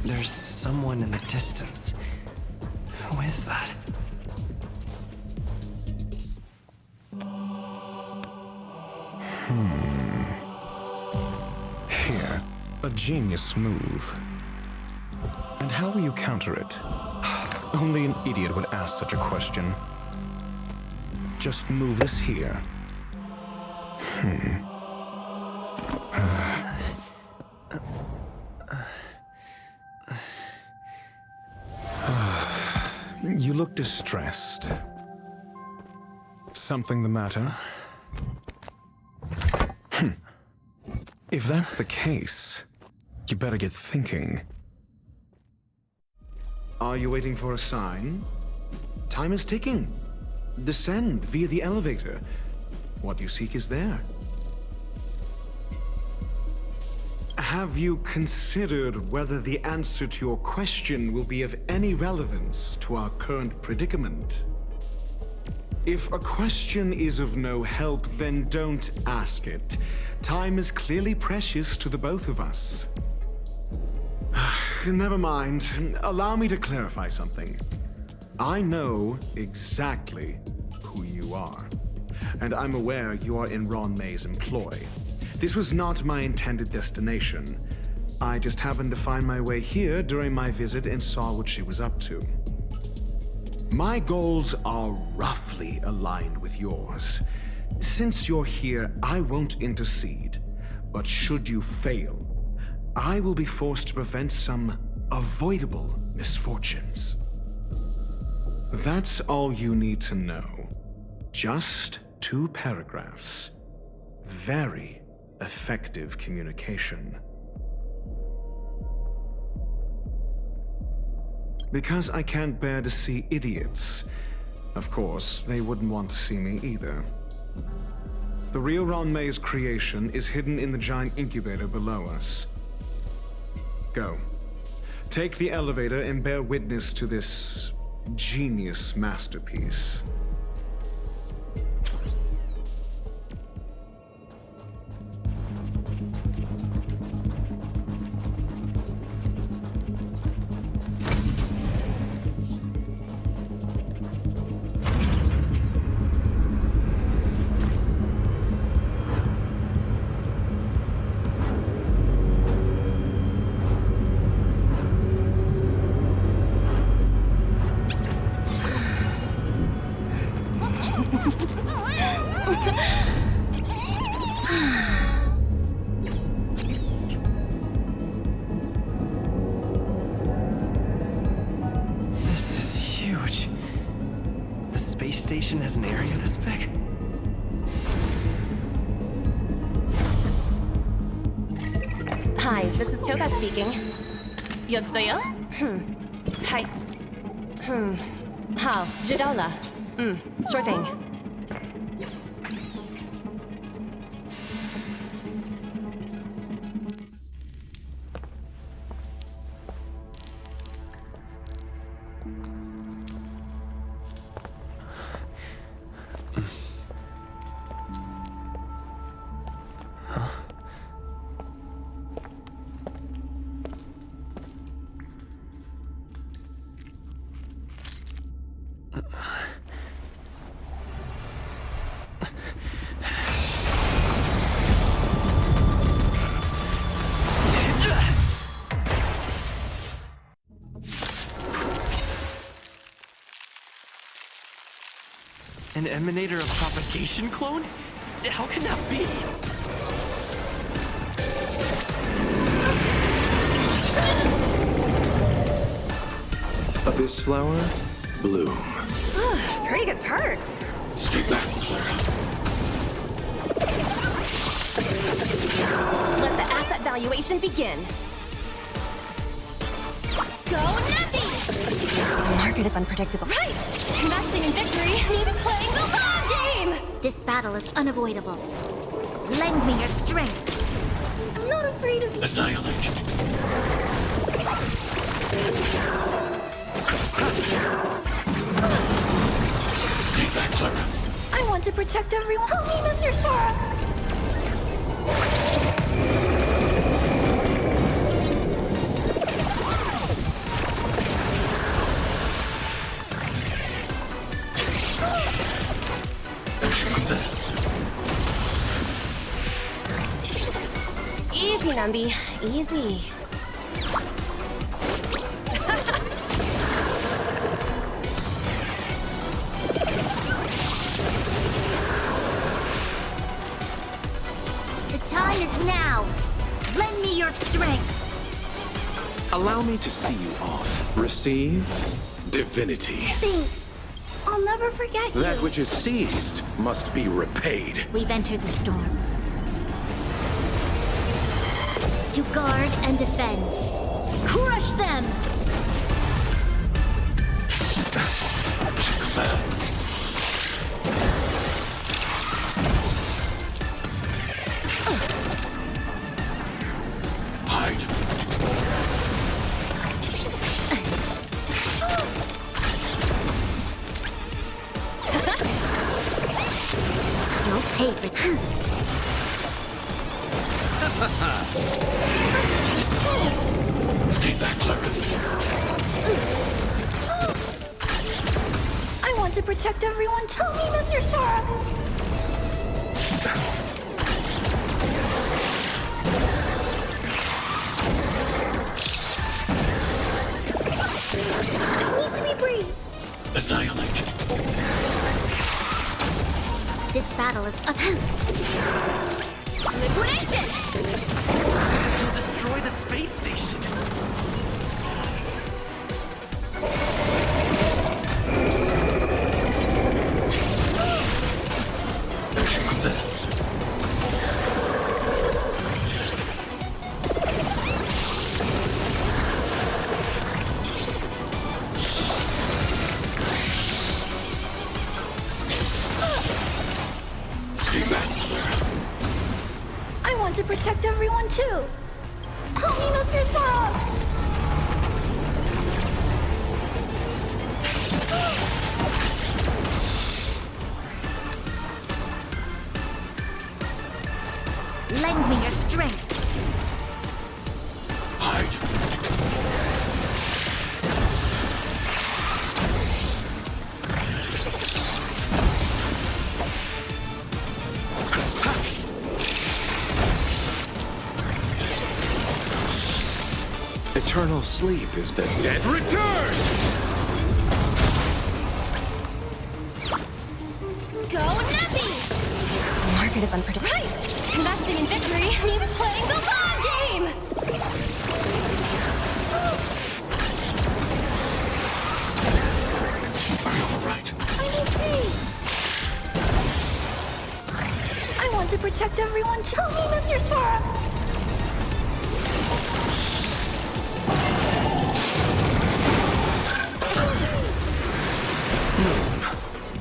There's someone in the distance. Who is that? Here, a genius move. And how will you counter it? Only an idiot would ask such a question. Just move this here. You look distressed. Something the matter? If that's the case, you better get thinking. Are you waiting for a sign? Time is ticking. Descend via the elevator. What you seek is there. Have you considered whether the answer to your question will be of any relevance to our current predicament? If a question is of no help, then don't ask it. Time is clearly precious to the both of us. Never mind. Allow me to clarify something. I know exactly who you are, and I'm aware you are in Ron May's employ. This was not my intended destination. I just happened to find my way here during my visit and saw what she was up to. My goals are roughly aligned with yours. Since you're here, I won't intercede. But should you fail, I will be forced to prevent some avoidable misfortunes. That's all you need to know. Just 2 paragraphs. Very effective communication. Because I can't bear to see idiots. Of course, they wouldn't want to see me either. The real Ron May's creation is hidden in the giant incubator below us. Go. Take the elevator and bear witness to this genius masterpiece. This is huge. The space station has an area this big? Hi, this is Toga speaking. 여보세요? Hi. How? Jidola. Sure thing. An emanator of propagation clone? How can that be? Abyss flower, bloom. Pretty good perk. Stay back, Clara. Let the asset valuation begin. Go Nutty! The market is unpredictable. Right! Investing in victory means playing the long game! This battle is unavoidable. Lend me your strength. I'm not afraid of you. Annihilate. Stay back, Clara. I want to protect everyone. Help me, Mr. Sora. Easy, Numby. Easy. The time is now. Lend me your strength. Allow me to see you off. Receive divinity. Thanks. I'll never forget you. That which is seized must be repaid. We've entered the storm. To guard and defend. Crush them! Hide. You'll pay for this. Stay back, Clara. I want to protect everyone. Tell me, Mr. Sora. I need to be brave. Annihilate. This battle is Liquidation! You'll destroy the space station. Stay back, Clara. I want to protect everyone too. Help me, Mr. Sora. Lend me your strength. Hide. Eternal sleep is the dead return! Go Nappy! The market is unpredictable. Right! Investing in victory means playing the long game! Are you alright? I'm okay. I want to protect everyone too. Help me, Mr. Sora.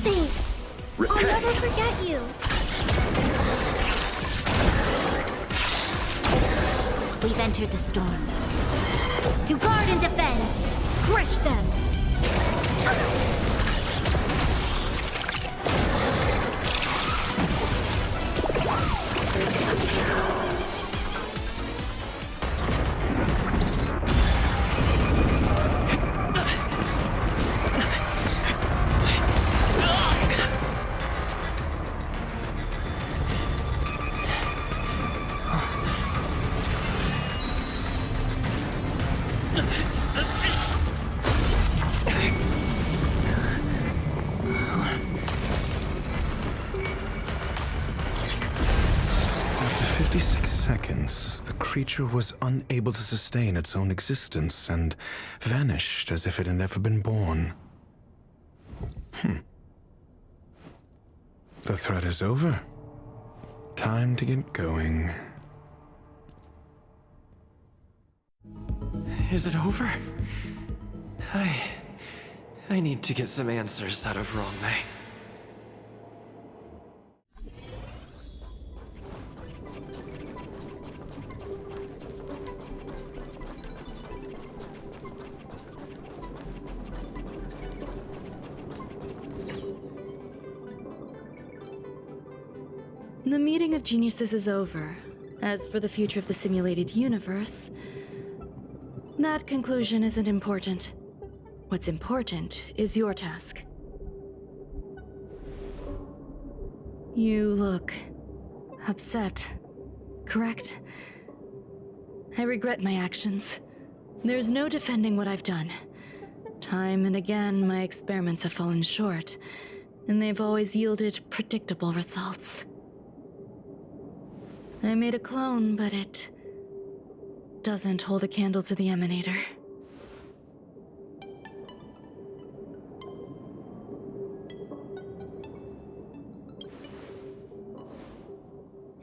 Thanks. I'll never forget you. We've entered the storm. To guard and defend. Crush them. After 56 seconds, the creature was unable to sustain its own existence and vanished as if it had never been born. The threat is over. Time to get going. Is it over? I need to get some answers out of Wrong May. The meeting of geniuses is over. As for the future of the simulated universe, that conclusion isn't important. What's important is your task. You look upset, correct? I regret my actions. There's no defending what I've done. Time and again, my experiments have fallen short, and they've always yielded predictable results. I made a clone, but it doesn't hold a candle to the emanator.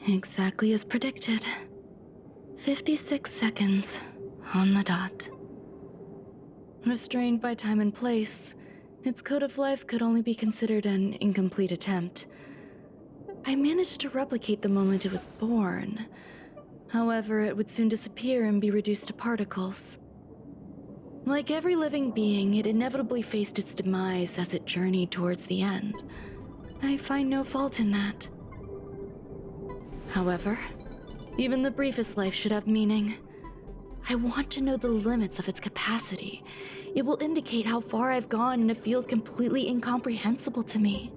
Exactly as predicted. 56 seconds on the dot. Restrained by time and place, its code of life could only be considered an incomplete attempt. I managed to replicate the moment it was born. However, it would soon disappear and be reduced to particles. Like every living being, it inevitably faced its demise as it journeyed towards the end. I find no fault in that. However, even the briefest life should have meaning. I want to know the limits of its capacity. It will indicate how far I've gone in a field completely incomprehensible to me.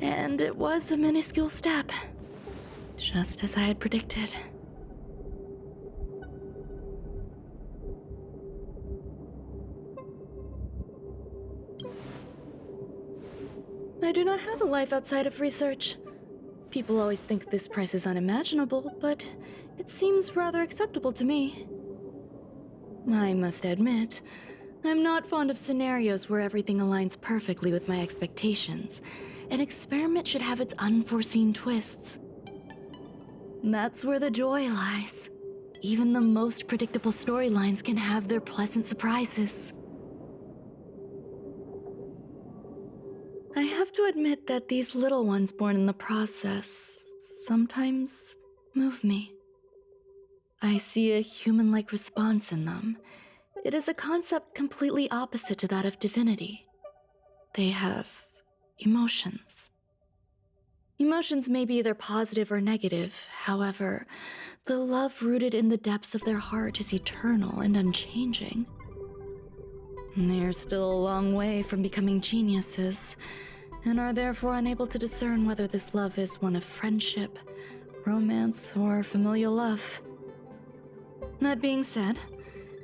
And it was a minuscule step, just as I had predicted. I do not have a life outside of research. People always think this price is unimaginable, but it seems rather acceptable to me. I must admit, I'm not fond of scenarios where everything aligns perfectly with my expectations. An experiment should have its unforeseen twists. That's where the joy lies. Even the most predictable storylines can have their pleasant surprises. I have to admit that these little ones born in the process sometimes move me. I see a human-like response in them. It is a concept completely opposite to that of divinity. They have emotions. Emotions may be either positive or negative. However, the love rooted in the depths of their heart is eternal and unchanging. They're still a long way from becoming geniuses, and are therefore unable to discern whether this love is one of friendship, romance, or familial love. That being said,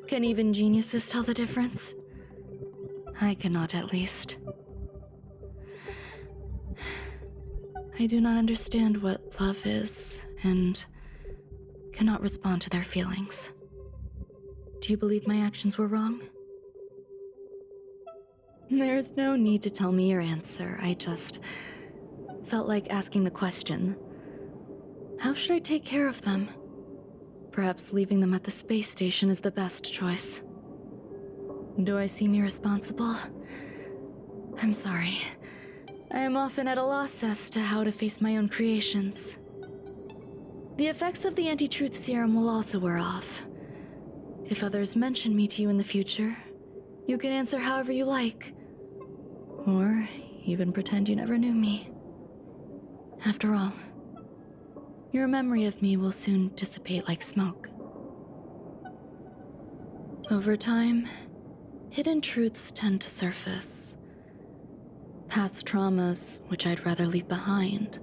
can even geniuses tell the difference? I cannot, at least. I do not understand what love is, and cannot respond to their feelings. Do you believe my actions were wrong? There's no need to tell me your answer. I just felt like asking the question. How should I take care of them? Perhaps leaving them at the space station is the best choice. Do I seem irresponsible? I'm sorry. I am often at a loss as to how to face my own creations. The effects of the anti-truth serum will also wear off. If others mention me to you in the future, you can answer however you like. Or even pretend you never knew me. After all, your memory of me will soon dissipate like smoke. Over time, hidden truths tend to surface. Past traumas, which I'd rather leave behind,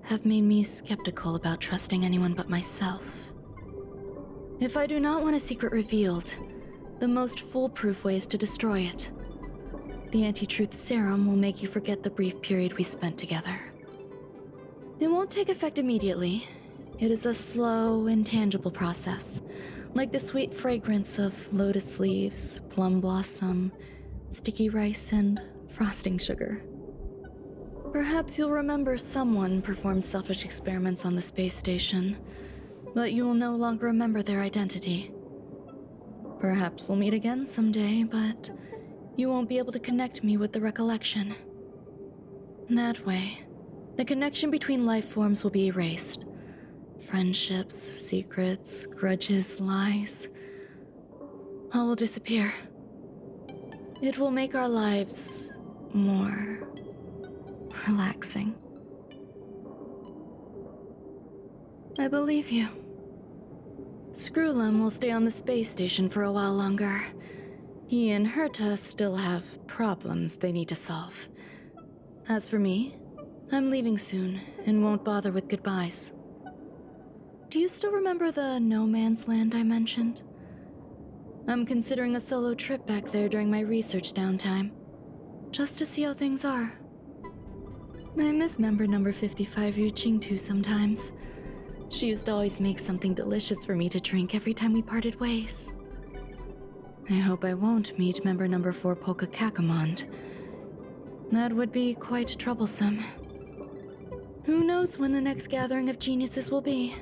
have made me skeptical about trusting anyone but myself. If I do not want a secret revealed, the most foolproof way is to destroy it. The anti-truth serum will make you forget the brief period we spent together. It won't take effect immediately. It is a slow, intangible process, like the sweet fragrance of lotus leaves, plum blossom, sticky rice, and frosting sugar. Perhaps you'll remember someone performed selfish experiments on the space station, but you will no longer remember their identity. Perhaps we'll meet again someday, but you won't be able to connect me with the recollection. That way, the connection between life forms will be erased. Friendships, secrets, grudges, lies, all will disappear. It will make our lives more relaxing. I believe you. Screwlum will stay on the space station for a while longer. He and Herta still have problems they need to solve. As for me, I'm leaving soon and won't bother with goodbyes. Do you still remember the no man's land I mentioned? I'm considering a solo trip back there during my research downtime, just to see how things are. I miss member number 55 Yu Qingtu sometimes. She used to always make something delicious for me to drink every time we parted ways. I hope I won't meet member number 4 Polka Kakamond. That would be quite troublesome. Who knows when the next gathering of geniuses will be?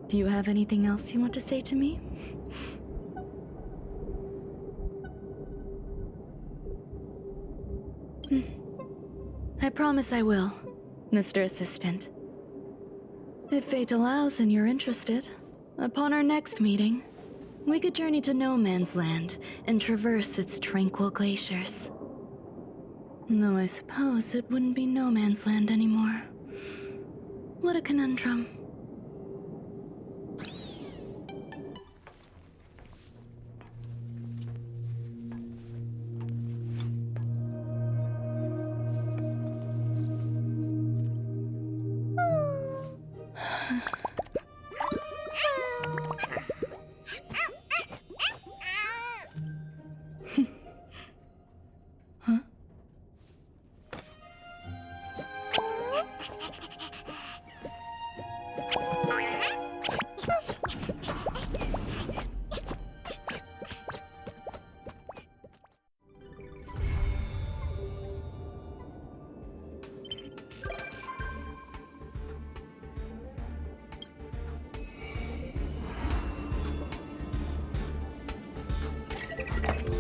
Do you have anything else you want to say to me? I promise I will, Mr. Assistant. If fate allows and you're interested, upon our next meeting, we could journey to No Man's Land and traverse its tranquil glaciers. Though I suppose it wouldn't be No Man's Land anymore. What a conundrum.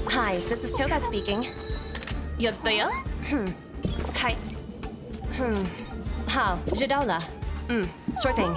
Hi, this is Toga speaking. 여보세요? Hi. 好，知道了。Sure thing.